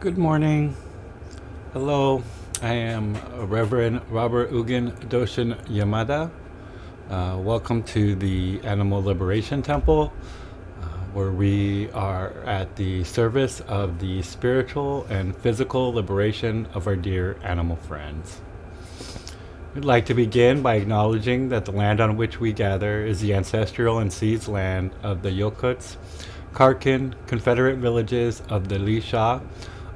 Good morning. Hello. I am Reverend Robert Ugin Doshin Yamada. Welcome to the Animal Liberation Temple, where we are at the service of the spiritual and physical liberation of our dear animal friends. We'd like to begin by acknowledging that the land on which we gather is the ancestral and seized land of the Yokuts, Karkin, Confederate villages of the Lisha,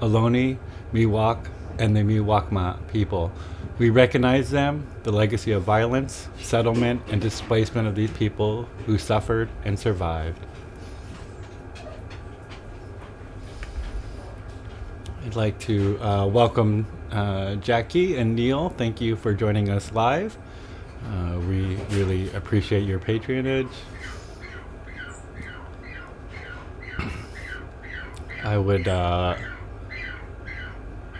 Ohlone, Miwok, and the Miwokma people. We recognize them, the legacy of violence, settlement, and displacement of these people who suffered and survived. I'd like to welcome Jackie and Neil. Thank you for joining us live. We really appreciate your patronage. I would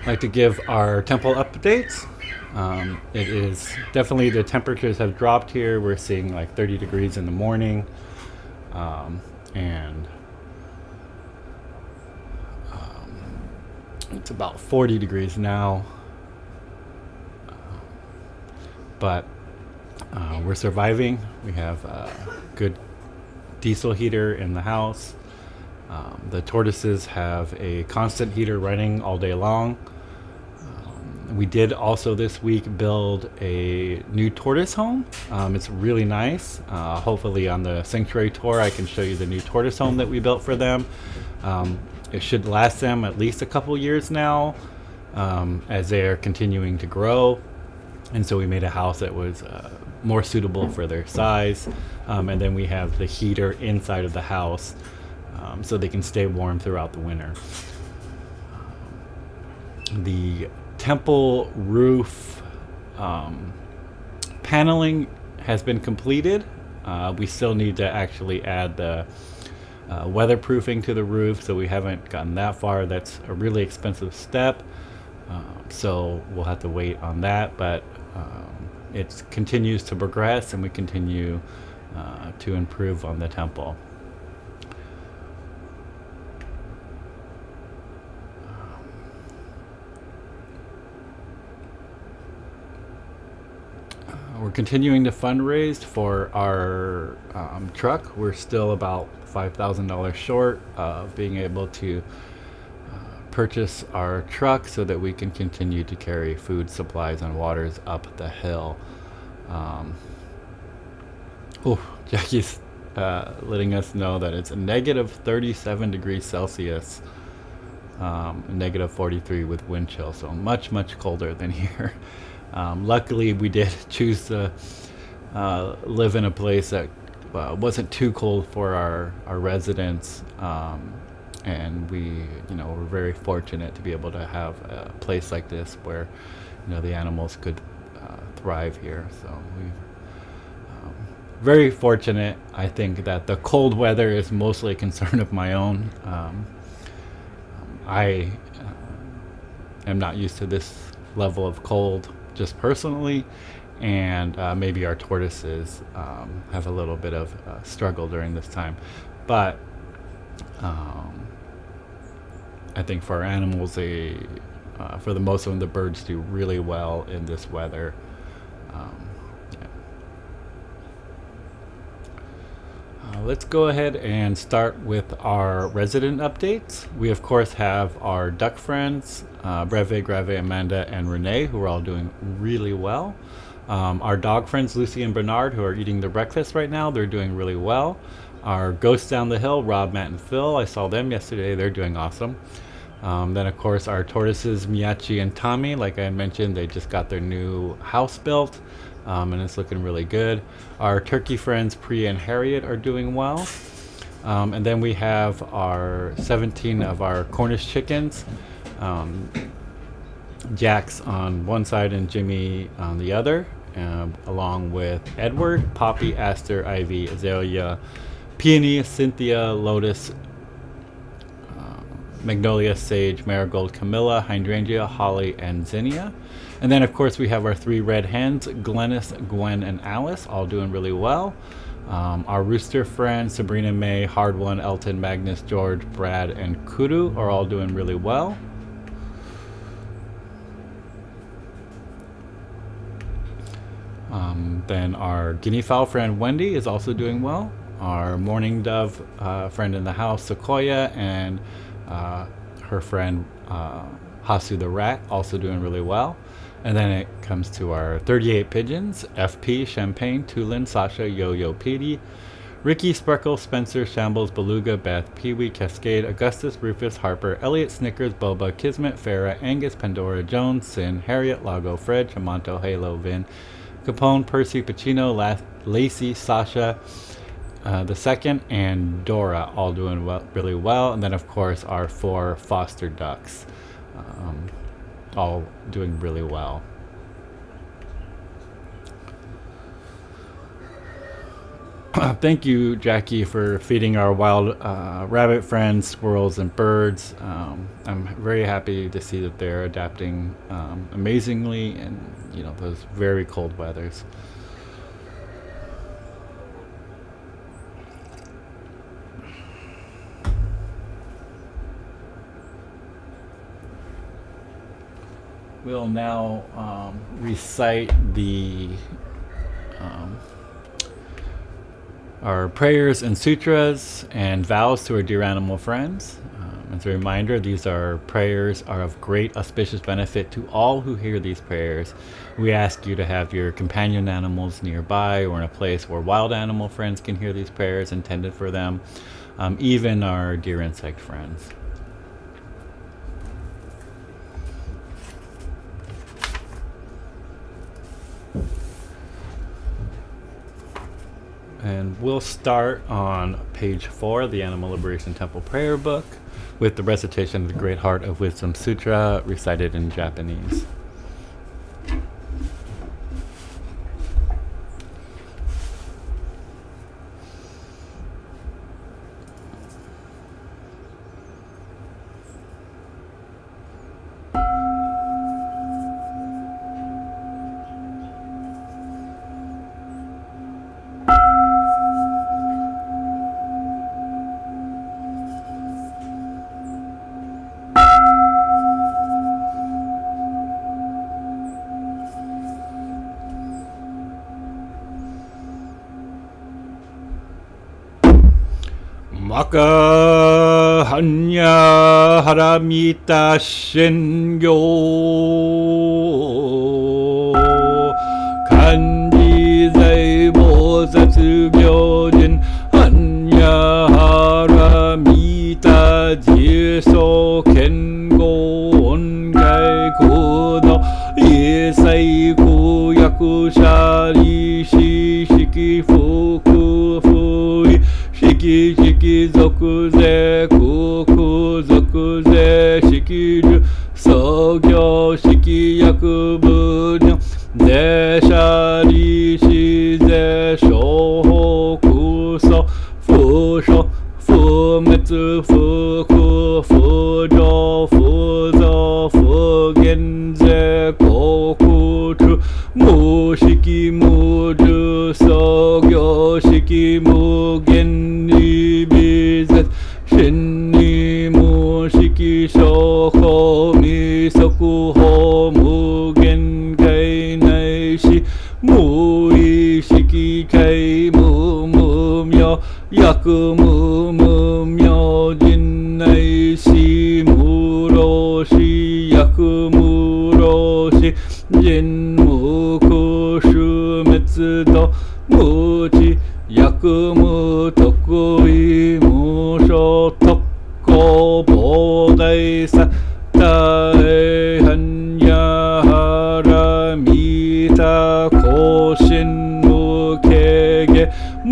like to give our temple updates. It is definitely, the temperatures have dropped here. We're seeing like 30 degrees in the morning, and it's about 40 degrees now. But we're surviving. We have a good diesel heater in the house. The tortoises have a constant heater running all day long. We did also this week build a new tortoise home. It's really nice. Hopefully on the sanctuary tour I can show you the new tortoise home that we built for them. It should last them at least a couple years now, as they are continuing to grow. And so we made a house that was more suitable for their size. And then we have the heater inside of the house, so they can stay warm throughout the winter. The temple roof paneling has been completed. We still need to actually add the weatherproofing to the roof, so we haven't gotten that far. That's a really expensive step, so we'll have to wait on that, but it continues to progress, and we continue to improve on the temple. We're continuing to fundraise for our truck. We're still about $5,000 short of being able to purchase our truck so that we can continue to carry food, supplies, and waters up the hill. Jackie's letting us know that it's a negative 37 degrees Celsius, negative 43 with wind chill, so much, much colder than here. Luckily, we did choose to live in a place that wasn't too cold for our residents, and we're very fortunate to be able to have a place like this where the animals could thrive here. So we're very fortunate. I think that the cold weather is mostly a concern of my own. I am not used to this level of cold, just personally, and maybe our tortoises have a little bit of struggle during this time, but I think for our animals, for the most of them, the birds do really well in this weather. Yeah. Let's go ahead and start with our resident updates. We of course have our duck friends, Breve, Grave, Amanda, and Renee, who are all doing really well. Our dog friends, Lucy and Bernard, who are eating their breakfast right now, they're doing really well. Our ghosts down the hill, Rob, Matt, and Phil, I saw them yesterday, they're doing awesome. Then of course our tortoises, Miyachi and Tommy, like I mentioned, they just got their new house built, and it's looking really good. Our turkey friends, Priya and Harriet, are doing well. And then we have our 17 of our Cornish chickens, Jax on one side and Jimmy on the other, along with Edward, Poppy, Aster, Ivy, Azalea, Peony, Cynthia, Lotus, Magnolia, Sage, Marigold, Camilla, Hydrangea, Holly, and Zinnia. And then of course we have our three red hens, Glennis, Gwen, and Alice, all doing really well. Our rooster friends, Sabrina, May, Hard One, Elton, Magnus, George, Brad, and Kudu, are all doing really well. Then our guinea fowl friend Wendy is also doing well. Our mourning dove friend in the house, Sequoia, and her friend Hasu the rat, also doing really well. And then it comes to our 38 pigeons, FP, Champagne, Tulin, Sasha, Yo-Yo, Petey, Ricky, Sparkle, Spencer, Shambles, Beluga, Beth, Pee-wee, Cascade, Augustus, Rufus, Harper, Elliot, Snickers, Boba, Kismet, Farah, Angus, Pandora, Jones, Sin, Harriet, Lago, Fred, Chamanto, Halo, Vin, Capone, Percy, Pacino, Lacey, Sasha, the second, and Dora, all doing really well. And then, of course, our 4 foster ducks, all doing really well. Thank you, Jackie, for feeding our wild rabbit friends, squirrels, and birds. I'm very happy to see that they're adapting amazingly in those very cold weathers. We'll now recite our prayers and sutras and vows to our dear animal friends. As a reminder, these prayers are of great auspicious benefit to all who hear these prayers. We ask you to have your companion animals nearby or in a place where wild animal friends can hear these prayers intended for them, even our dear insect friends. And we'll start on page 4 of the Animal Liberation Temple Prayer Book with the recitation of the Great Heart of Wisdom Sutra recited in Japanese. Maka hanya haramita shengyo kanji zai bosatsu gyojin hanya haramita jiso kengo ongai kodo isai kuyaku shari shishiki fuku fui shiki shiki zoku ze kuku zoku ze shikiru sogyo shiki yaku bunyo ze shari shi ze shoho kuso fusho fumetsu fuku fujo fuzo fugenze kokutu mushiki muju sogyo shiki mugen ibizet shinni mushiki shoko misoku ho mugen kai naishi mui shiki kai mu mumyo yaku mu mumyo jin naishi muroshi yaku muroshi jin muku shumetsu muchi yaku mu tokui musho tokko bodai sa tae hanya haramita koshin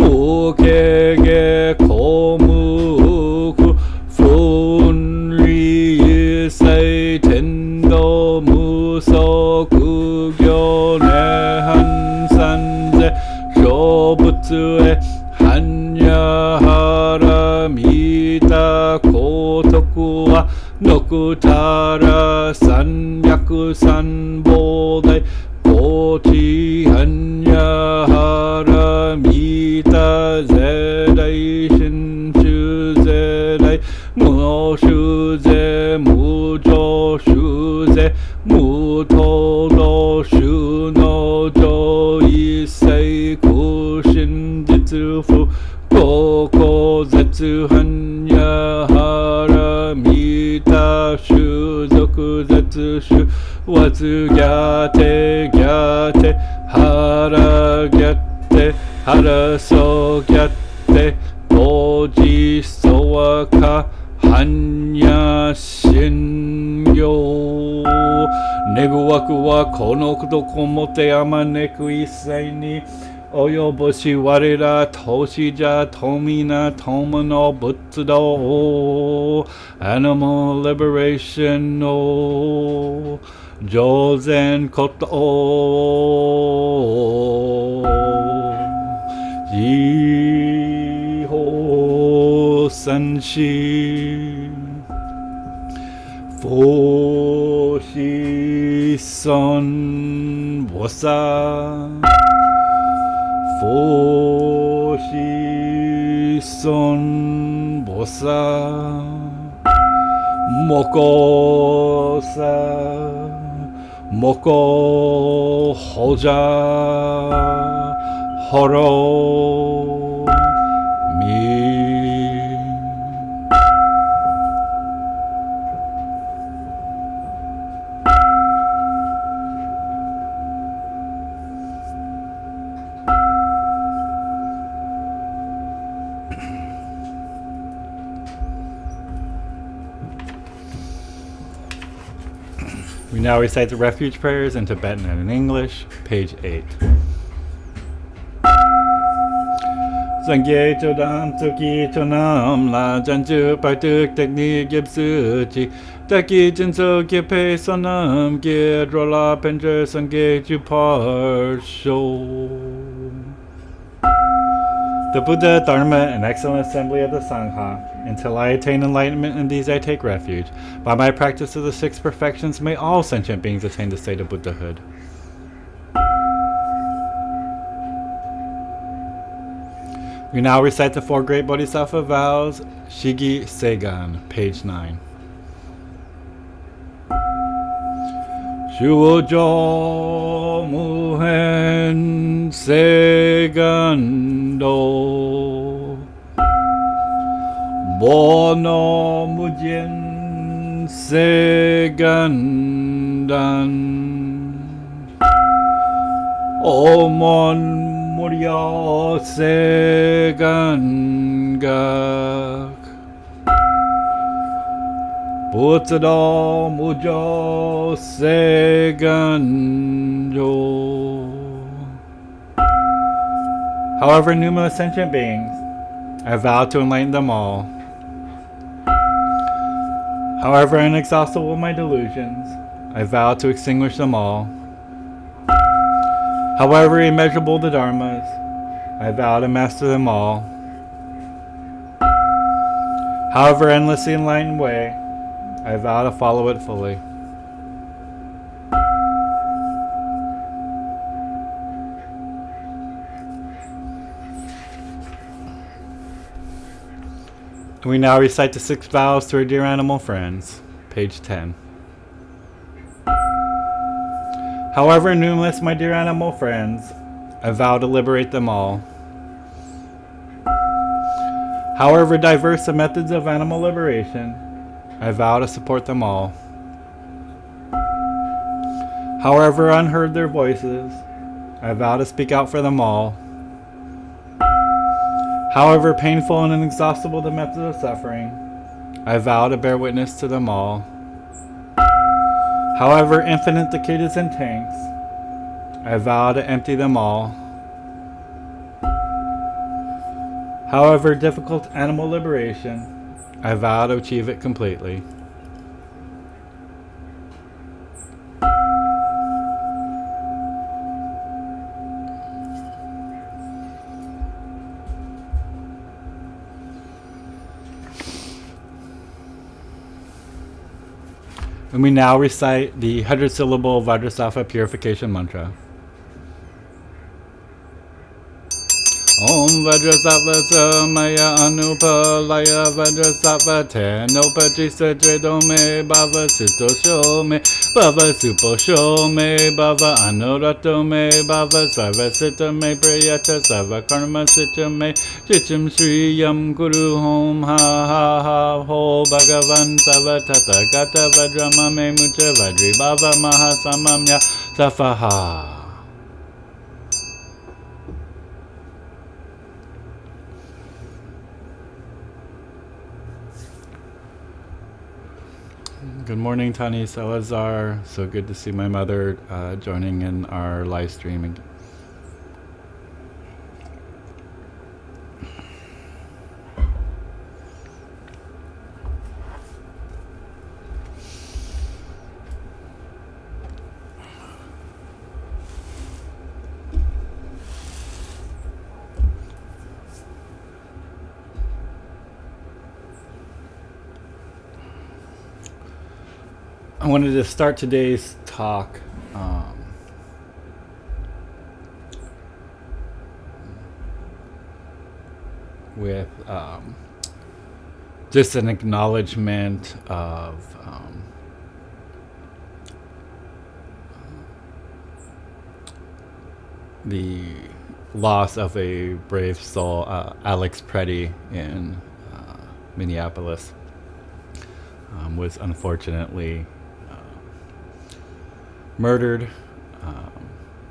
mukege komuku funri isai tendo musoku gyo nehan sanze shobutsu e hanya haramita kotoku wa nokutara sanyaku sanbodai kochi hanya haramita zedai shinshu zedai 無修税無常修税無等道修の上一切空真実不高校絶反や腹見た種族絶種わずぎゃてぎゃて腹ぎゃて腹そぎゃて当時そわか般若心経願わくはこのどこもてあまねく一切に及ぼし我ら投資者富な友の仏道 Animal Liberation の上善こと自法三世佛子孫菩薩佛子孫菩薩摩訶薩摩訶後者ホロミWe now recite the refuge prayers in Tibetan and in English, page 8. Sangye chodam tsuki chonam la janju partuk teknik gib suji taki jinso gipe sonam gid rola penjer sangye ju parsho. The Buddha, Dharma, and excellent assembly of the Sangha. Until I attain enlightenment, in these I take refuge. By my practice of the six perfections, may all sentient beings attain the state of Buddhahood. We now recite the four great Bodhisattva vows, Shigi Seigan, page 9. Shujo Muhen Segando Bono Mujin Segandan Omon Murya Segangak Butsudo Mujo Seganjo. However numerous sentient beings, I vow to enlighten them all. However inexhaustible my delusions, I vow to extinguish them all. However immeasurable the dharmas, I vow to master them all. However endlessly enlightened way, I vow to follow it fully. We now recite the 6 vows to our dear animal friends, page 10. However numerous my dear animal friends, I vow to liberate them all. However diverse the methods of animal liberation, I vow to support them all. However unheard their voices, I vow to speak out for them all. However painful and inexhaustible the methods of suffering, I vow to bear witness to them all. However infinite the cages and tanks, I vow to empty them all. However difficult animal liberation, I vow to achieve it completely. And we now recite the 100-syllable Vajrasattva purification mantra. Om Vajrasattva Samaya Anupalaya Vajrasattva Tenopatisa Dredome Bhava Sutosho Me Bhava Suposho Me Bhava Anorato Me Bhava Sarva Sita Me Priyata Sarva Karma Sita Me Chichim Shriyam Guru Hom Ha Ha Ha Ho Bhagavan Sava Tata Gata Vajrama Me Mucha Vajri Bhava Mahasamamya Safaha. Good morning, Tani Salazar. So good to see my mother joining in our live streaming. I wanted to start today's talk with just an acknowledgement of the loss of a brave soul, Alex Preddy in Minneapolis. Was unfortunately murdered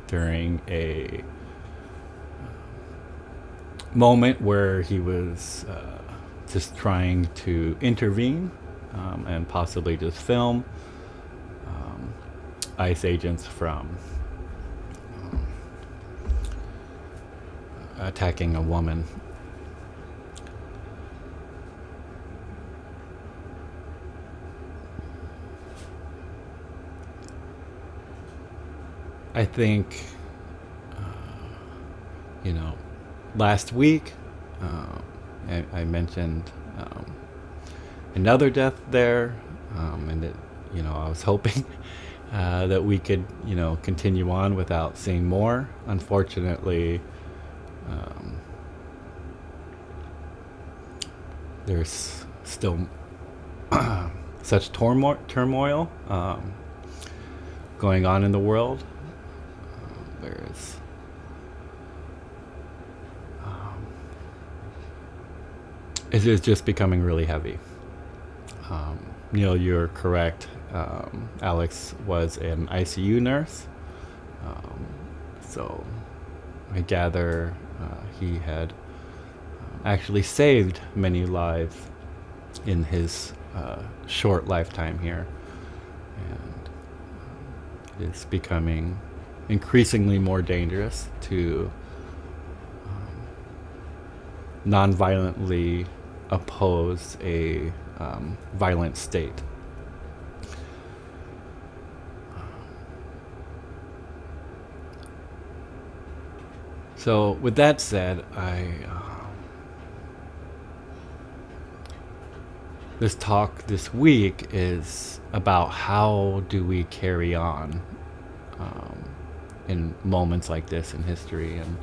during a moment where he was just trying to intervene and possibly just film ICE agents from attacking a woman. I think, last week I mentioned another death there, and that, I was hoping that we could, continue on without seeing more. Unfortunately, there's still such turmoil going on in the world. It is just becoming really heavy. Neil, you're correct. Alex was an ICU nurse. So I gather he had actually saved many lives in his short lifetime here. And it's becoming increasingly more dangerous to non-violently oppose a violent state. So with that said, this talk this week is about how do we carry on in moments like this in history, and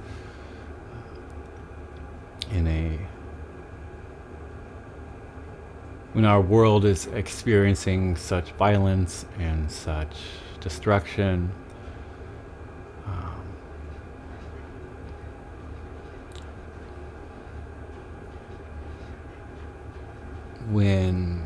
when our world is experiencing such violence and such destruction. When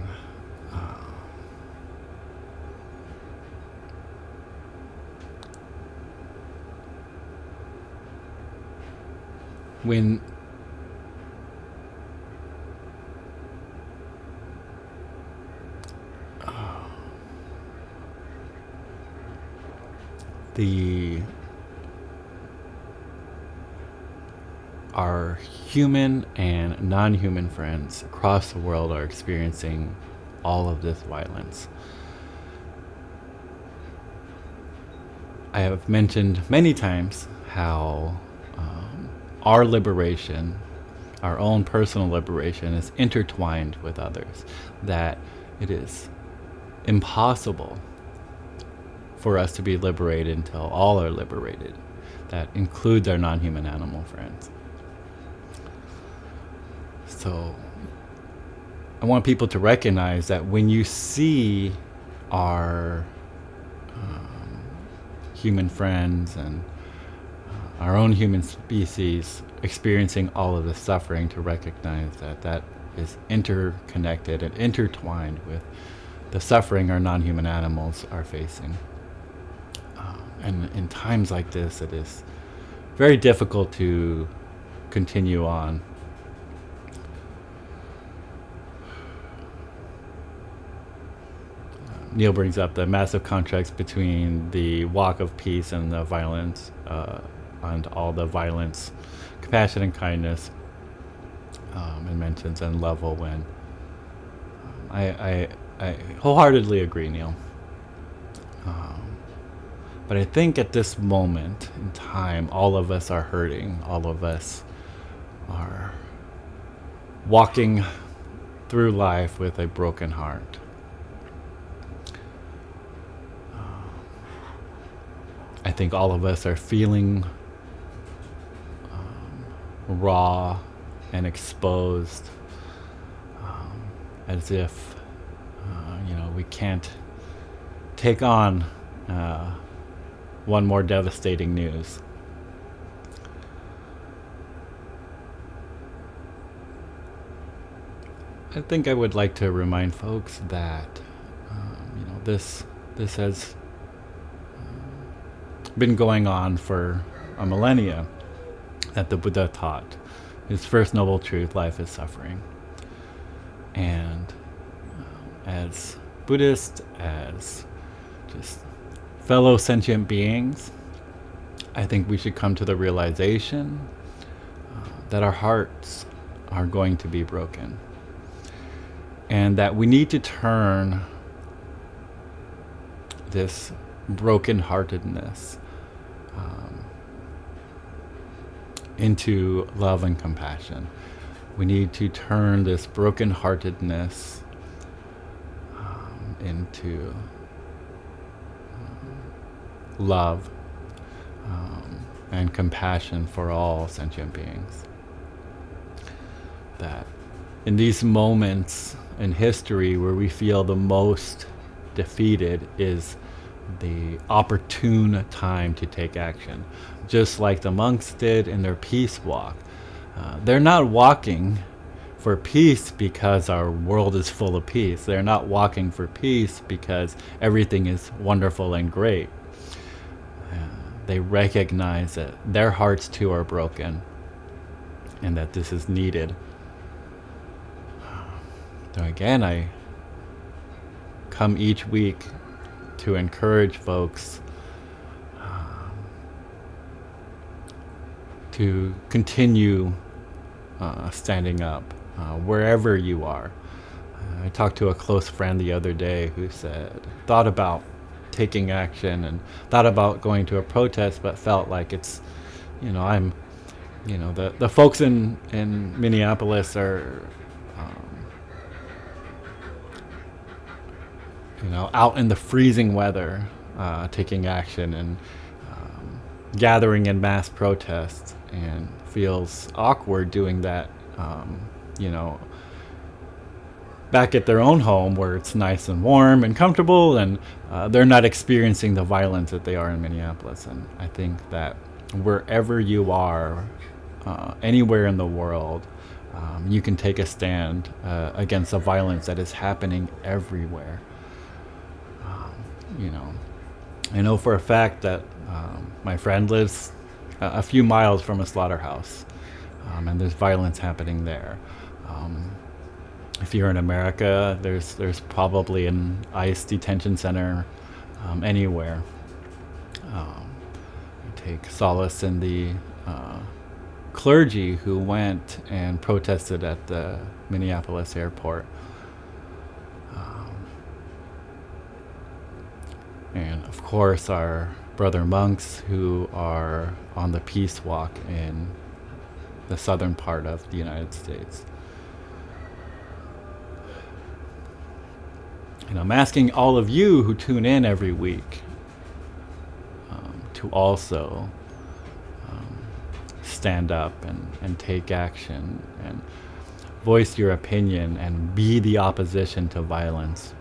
our human and non-human friends across the world are experiencing all of this violence. I have mentioned many times how our liberation, our own personal liberation, is intertwined with others, that it is impossible for us to be liberated until all are liberated. That includes our non-human animal friends. So I want people to recognize that when you see our human friends and our own human species experiencing all of this suffering, to recognize that that is interconnected and intertwined with the suffering our non-human animals are facing. And in times like this, it is very difficult to continue on. Neil brings up the massive contrast between the walk of peace and the violence, and all the violence, compassion and kindness, and mentions and level when. I wholeheartedly agree, Neil. But I think at this moment in time, all of us are hurting. All of us are walking through life with a broken heart. I think all of us are feeling raw and exposed, as if we can't take on one more devastating news. I think I would like to remind folks that this has been going on for a millennia, that the Buddha taught his first noble truth: life is suffering. And as Buddhists, as just fellow sentient beings, I think we should come to the realization that our hearts are going to be broken, and that we need to turn this brokenheartedness into love and compassion. We need to turn this brokenheartedness into love and compassion for all sentient beings. That in these moments in history where we feel the most defeated is the opportune time to take action. Just like the monks did in their peace walk. They're not walking for peace because our world is full of peace. They're not walking for peace because everything is wonderful and great. They recognize that their hearts too are broken and that this is needed. So again, I come each week to encourage folks to continue standing up wherever you are. I talked to a close friend the other day who thought about taking action and thought about going to a protest, but felt like it's, the folks in Minneapolis are, out in the freezing weather, taking action and gathering in mass protests, and feels awkward doing that, back at their own home where it's nice and warm and comfortable, and they're not experiencing the violence that they are in Minneapolis. And I think that wherever you are, anywhere in the world, you can take a stand against the violence that is happening everywhere. I know for a fact that my friend lives a few miles from a slaughterhouse, and there's violence happening there. If you're in America, there's probably an ICE detention center anywhere. I take solace in the clergy who went and protested at the Minneapolis airport. And of course our brother monks who are on the peace walk in the southern part of the United States. And I'm asking all of you who tune in every week to also stand up and take action. And voice your opinion and be the opposition to violence.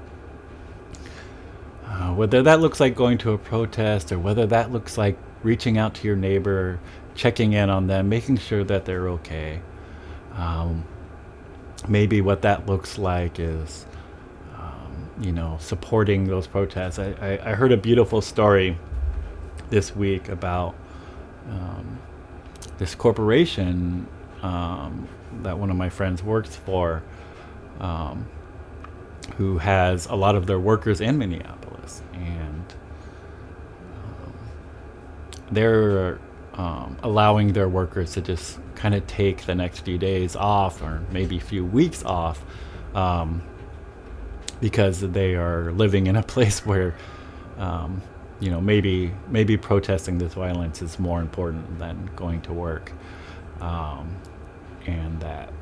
Whether that looks like going to a protest or whether that looks like reaching out to your neighbor, checking in on them, making sure that they're okay. Maybe what that looks like is, supporting those protests. I heard a beautiful story this week about this corporation that one of my friends works for, who has a lot of their workers in Minneapolis, and they're allowing their workers to just kind of take the next few days off or maybe a few weeks off, because they are living in a place where maybe protesting this violence is more important than going to work, and that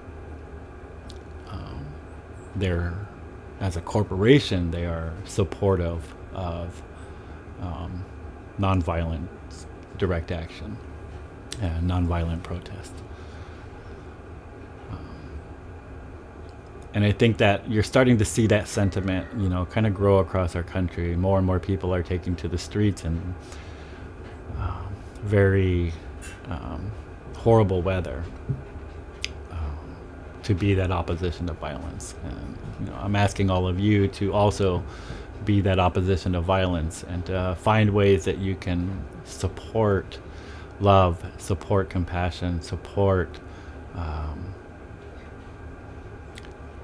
they're, as a corporation, they are supportive of nonviolent direct action and nonviolent protest. And I think that you're starting to see that sentiment, kind of grow across our country. More and more people are taking to the streets in very horrible weather to be that opposition to violence. And I'm asking all of you to also be that opposition to violence and find ways that you can support love, support compassion, support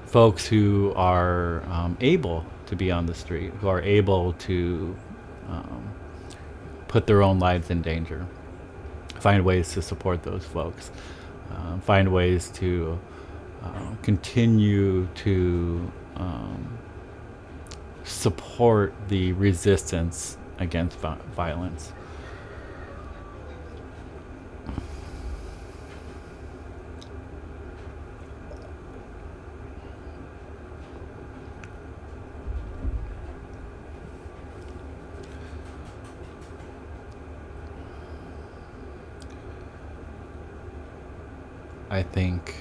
folks who are able to be on the street, who are able to put their own lives in danger. Find ways to support those folks. Find ways to continue to support the resistance against violence. I think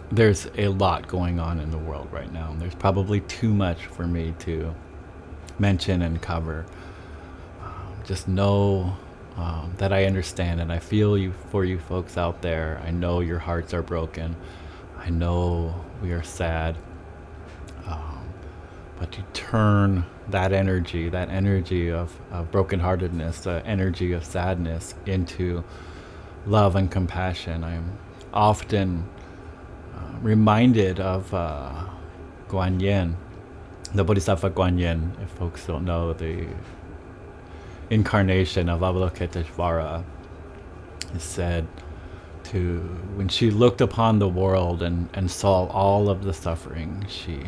there's a lot going on in the world right now. There's probably too much for me to mention and cover. Just know that I understand and I feel you for you folks out there. I know your hearts are broken. I know we are sad. But to turn that energy of brokenheartedness, the energy of sadness, into love and compassion. I'm often reminded of Guan Yin, the Bodhisattva Guan Yin. If folks don't know, the incarnation of Avalokiteshvara is said to, when she looked upon the world and saw all of the suffering, she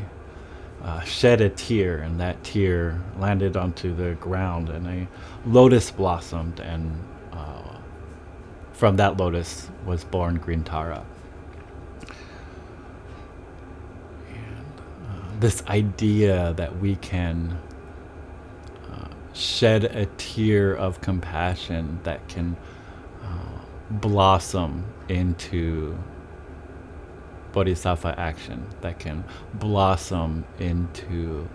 shed a tear, and that tear landed onto the ground, and a lotus blossomed, and from that lotus was born Green Tara. And this idea that we can shed a tear of compassion that can blossom into bodhisattva action, that can blossom into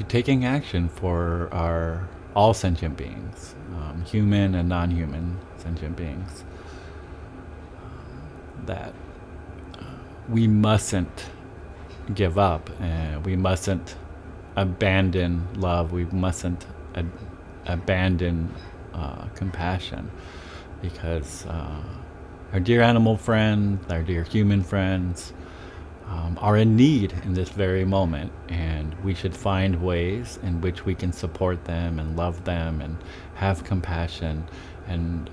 taking action for all sentient beings, human and non-human sentient beings. That we mustn't give up, and we mustn't abandon love. We mustn't abandon compassion, because our dear animal friends, our dear human friends are in need in this very moment, and we should find ways in which we can support them and love them and have compassion and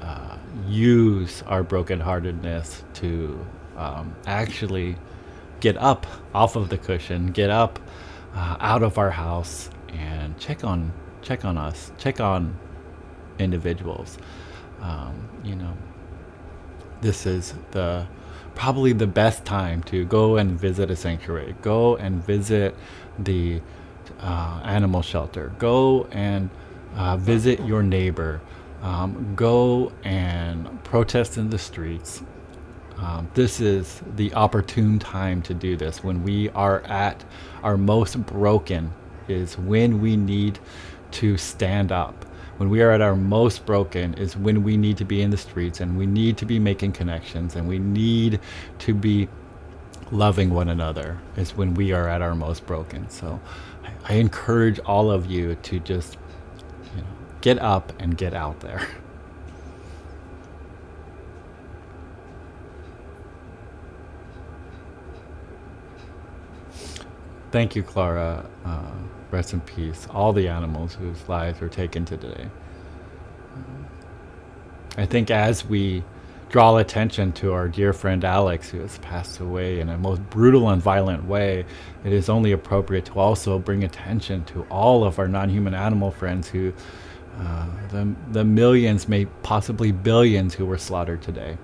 use our brokenheartedness to actually get up off of the cushion, get up out of our house and check on us, check on individuals. This is probably the best time to go and visit a sanctuary, go and visit the animal shelter. Go and visit your neighbor. Go and protest in the streets. This is the opportune time to do this. When we are at our most broken is when we need to stand up. When we are at our most broken is when we need to be in the streets, and we need to be making connections, and we need to be loving one another, is when we are at our most broken. So I encourage all of you to just get up and get out there. Thank you, Clara. Rest in peace. All the animals whose lives were taken today. I think as we draw attention to our dear friend Alex, who has passed away in a most brutal and violent way, it is only appropriate to also bring attention to all of our non-human animal friends who, the millions, may possibly billions, who were slaughtered today.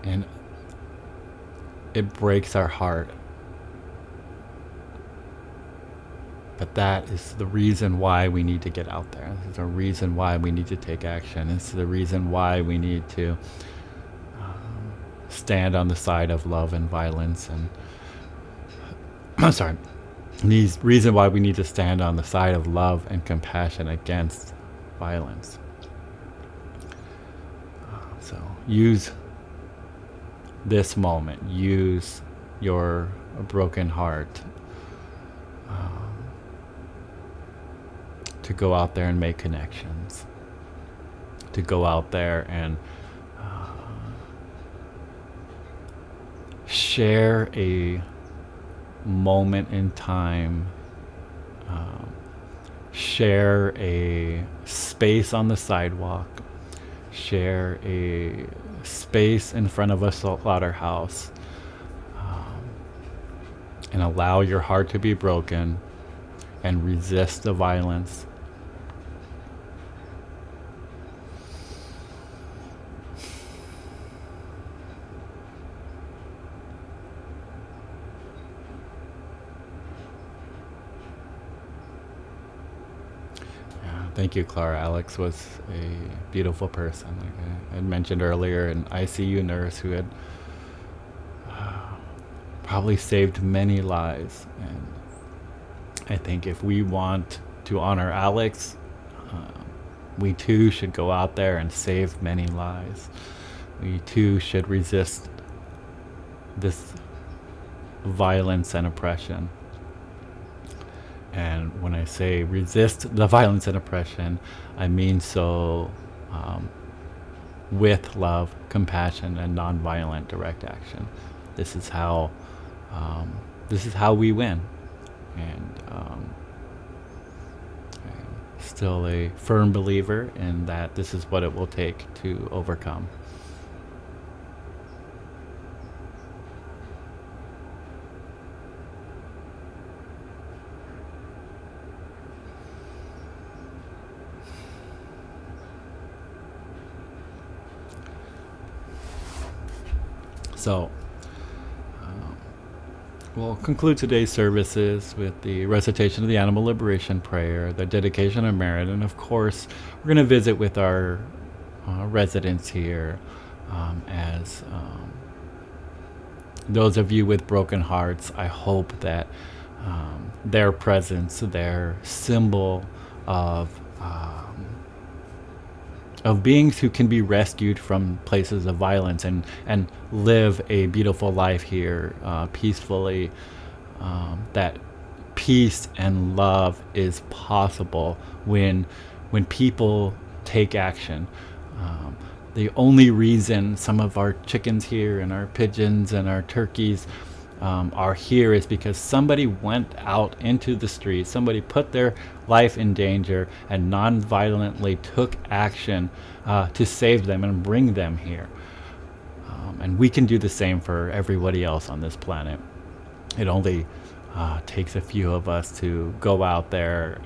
And it breaks our heart. But that is the reason why we need to get out there. This is the reason why we need to take action. It's the reason why we need to stand on the side of love and violence. And I'm sorry. The reason why we need to stand on the side of love and compassion against violence. So use this moment. Use your broken heart to go out there and make connections, to go out there and share a moment in time, share a space on the sidewalk, share a space in front of a slaughterhouse, and allow your heart to be broken and resist the violence. Thank you, Clara. Alex was a beautiful person. Like I had mentioned earlier, an ICU nurse who had probably saved many lives. And I think if we want to honor Alex, we too should go out there and save many lives. We too should resist this violence and oppression. And when I say resist the violence and oppression, I mean so with love, compassion, and nonviolent direct action. This is how we win. And I'm still a firm believer in that this is what it will take to overcome. So, we'll conclude today's services with the recitation of the Animal Liberation Prayer, the dedication of merit, and of course, we're going to visit with our residents here as those of you with broken hearts. I hope that their presence, their symbol of beings who can be rescued from places of violence and live a beautiful life here peacefully, that peace and love is possible when people take action. The only reason some of our chickens here and our pigeons and our turkeys are here is because somebody went out into the streets, somebody put their life in danger and non-violently took action to save them and bring them here. And we can do the same for everybody else on this planet. It only takes a few of us to go out there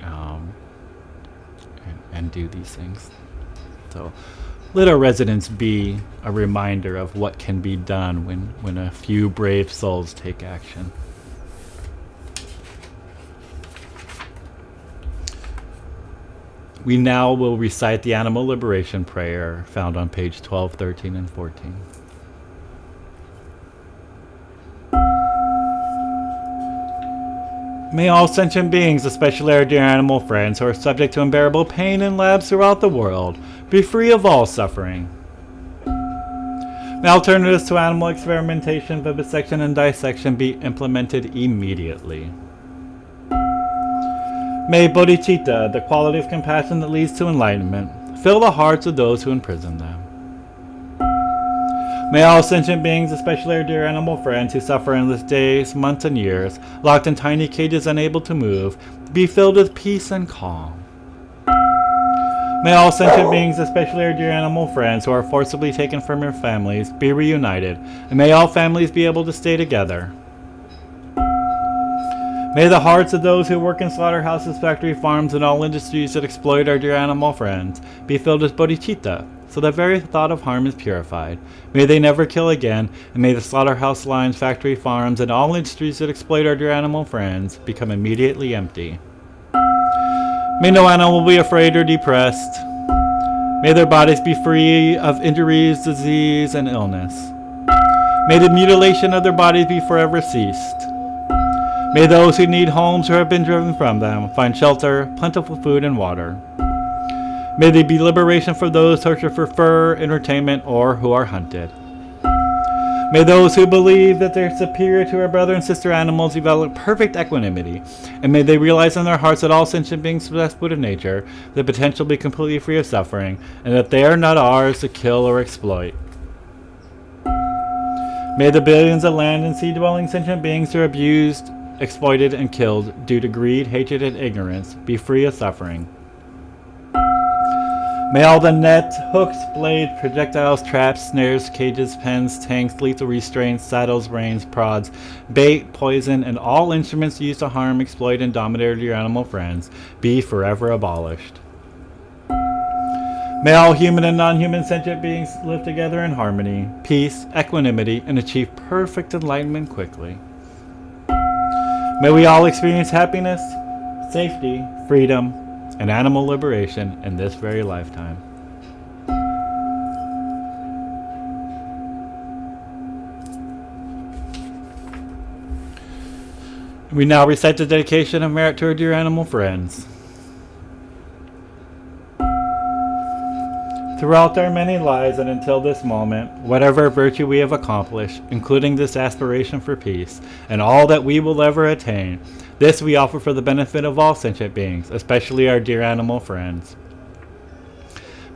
and do these things. So Let our residence be a reminder of what can be done when a few brave souls take action. We now will recite the Animal Liberation Prayer found on page 12, 13, and 14. May all sentient beings, especially our dear animal friends who are subject to unbearable pain in labs throughout the world, be free of all suffering. May alternatives to animal experimentation, vivisection, and dissection be implemented immediately. May bodhicitta, the quality of compassion that leads to enlightenment, fill the hearts of those who imprison them. May all sentient beings, especially our dear animal friends who suffer endless days, months, and years, locked in tiny cages unable to move, be filled with peace and calm. May all sentient beings, especially our dear animal friends who are forcibly taken from their families, be reunited, and may all families be able to stay together. May the hearts of those who work in slaughterhouses, factory farms, and all industries that exploit our dear animal friends be filled with bodhicitta, so that very thought of harm is purified. May they never kill again, and may the slaughterhouse lines, factory farms, and all industries that exploit our dear animal friends become immediately empty. May no animal be afraid or depressed. May their bodies be free of injuries, disease, and illness. May the mutilation of their bodies be forever ceased. May those who need homes or have been driven from them find shelter, plentiful food, and water. May there be liberation for those tortured for fur, entertainment, or who are hunted. May those who believe that they're superior to our brother and sister animals develop perfect equanimity, and may they realize in their hearts that all sentient beings possess Buddha nature, the potential to be completely free of suffering, and that they are not ours to kill or exploit. May the billions of land and sea-dwelling sentient beings who are abused, exploited, and killed due to greed, hatred, and ignorance be free of suffering. May all the nets, hooks, blades, projectiles, traps, snares, cages, pens, tanks, lethal restraints, saddles, reins, prods, bait, poison, and all instruments used to harm, exploit, and dominate your animal friends be forever abolished. May all human and non-human sentient beings live together in harmony, peace, equanimity, and achieve perfect enlightenment quickly. May we all experience happiness, safety, freedom, and animal liberation in this very lifetime. We now recite the dedication of merit to our dear animal friends. Throughout our many lives and until this moment, whatever virtue we have accomplished, including this aspiration for peace, and all that we will ever attain, this we offer for the benefit of all sentient beings, especially our dear animal friends.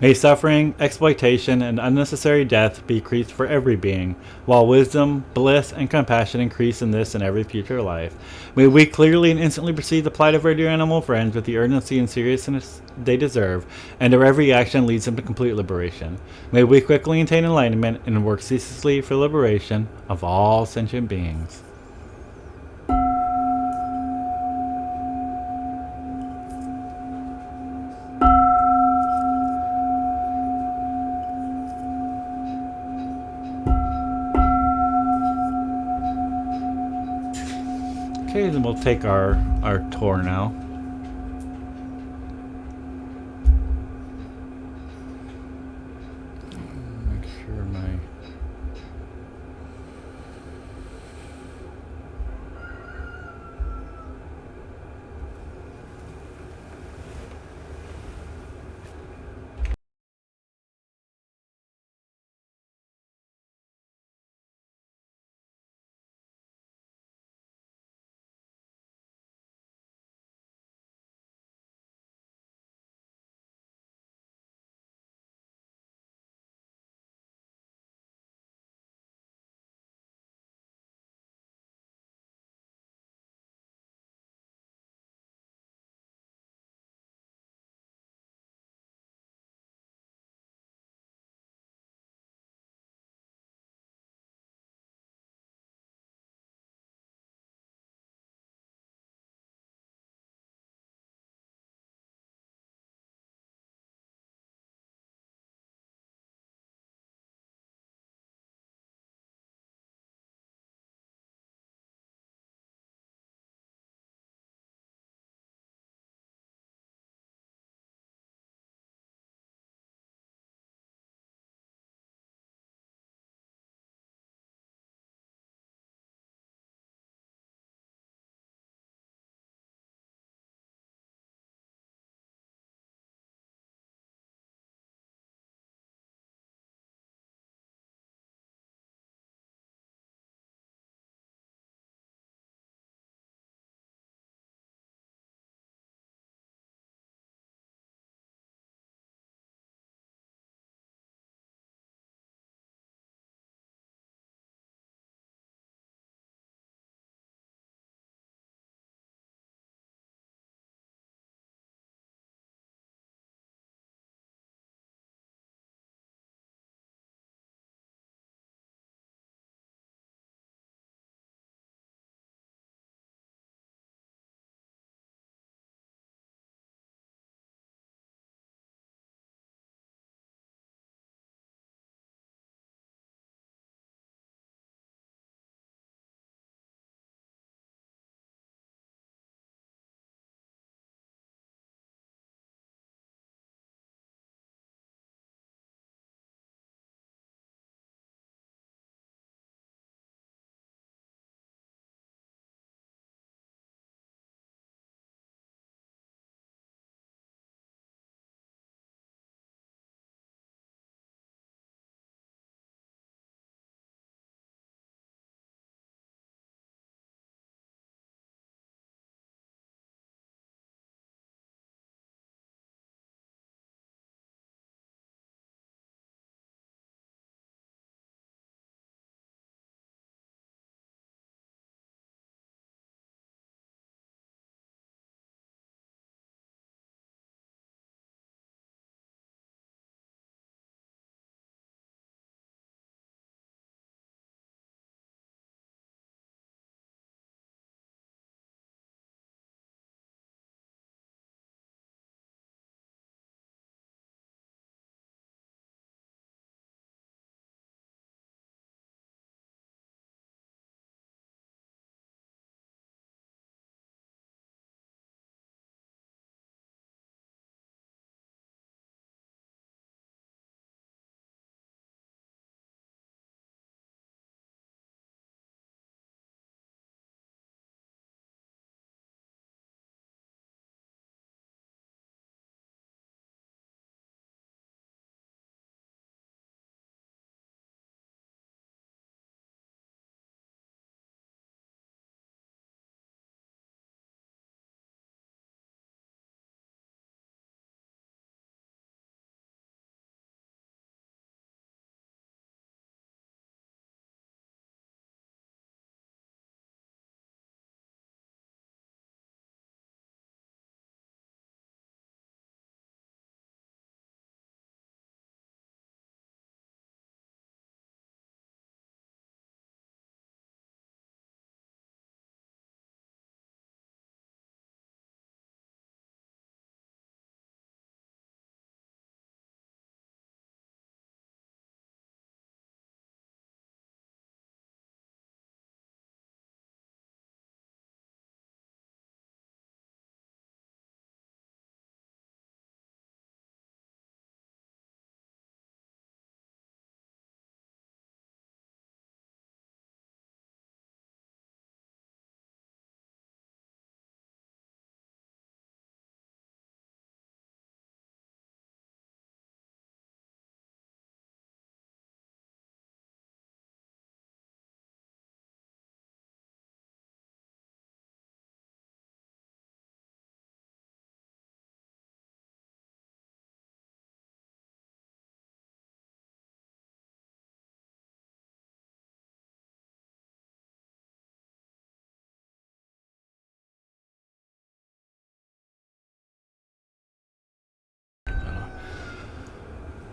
May suffering, exploitation, and unnecessary death be decreased for every being, while wisdom, bliss, and compassion increase in this and every future life. May we clearly and instantly perceive the plight of our dear animal friends with the urgency and seriousness they deserve, and our every action leads them to complete liberation. May we quickly attain enlightenment and work ceaselessly for liberation of all sentient beings. Okay, then we'll take our tour now. Make sure my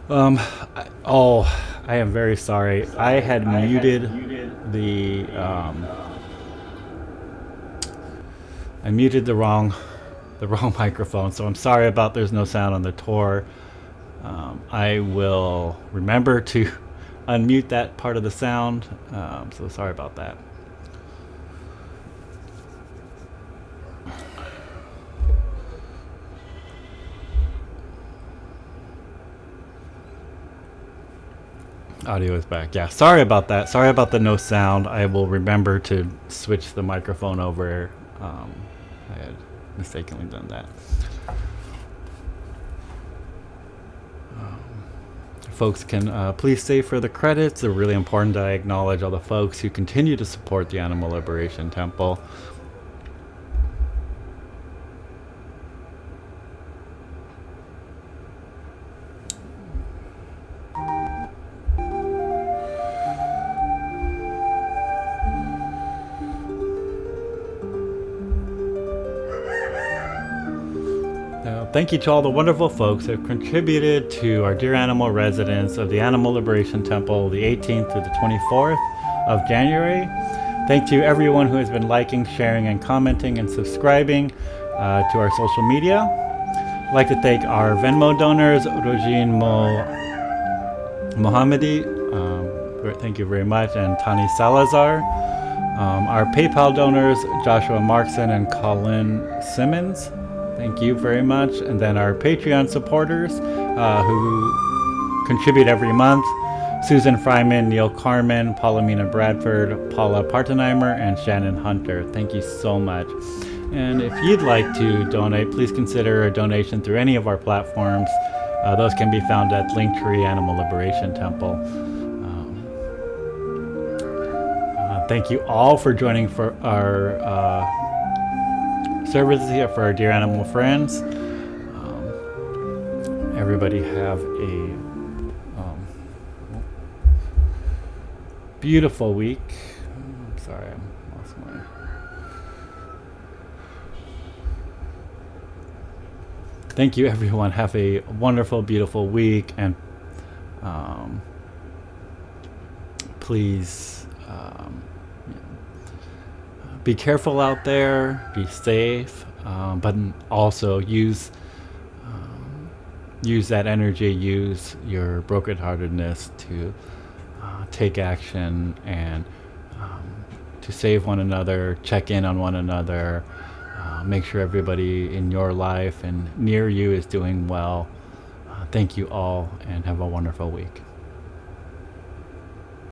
I am very sorry. I had muted the I muted the wrong microphone, so I'm sorry about there's no sound on the tour. I will remember to unmute that part of the sound. So sorry about that. Audio is back. Yeah, sorry about that. Sorry about the no sound. I will remember to switch the microphone over. I had mistakenly done that. Folks can please stay for the credits. They're really important that I acknowledge all the folks who continue to support the Animal Liberation Temple. Thank you to all the wonderful folks who have contributed to our Dear Animal residence of the Animal Liberation Temple the 18th to the 24th of January. Thank you everyone who has been liking, sharing, and commenting and subscribing to our social media. I'd like to thank our Venmo donors, Rojin Mohammadi, thank you very much, and Tani Salazar. Our PayPal donors, Joshua Markson and Colin Simmons. Thank you very much. And then our Patreon supporters who contribute every month. Susan Fryman, Neil Carmen, Paulina Bradford, Paula Partenheimer, and Shannon Hunter. Thank you so much. And if you'd like to donate, please consider a donation through any of our platforms. Those can be found at Linktree Animal Liberation Temple. Thank you all for joining for our services here for our Dear Animal friends. Everybody have a beautiful week. I'm sorry, I lost my... Thank you everyone. Have a wonderful, beautiful week, and please be careful out there, be safe, but also use that energy, use your brokenheartedness to take action and to save one another, check in on one another, make sure everybody in your life and near you is doing well. Thank you all, and have a wonderful week.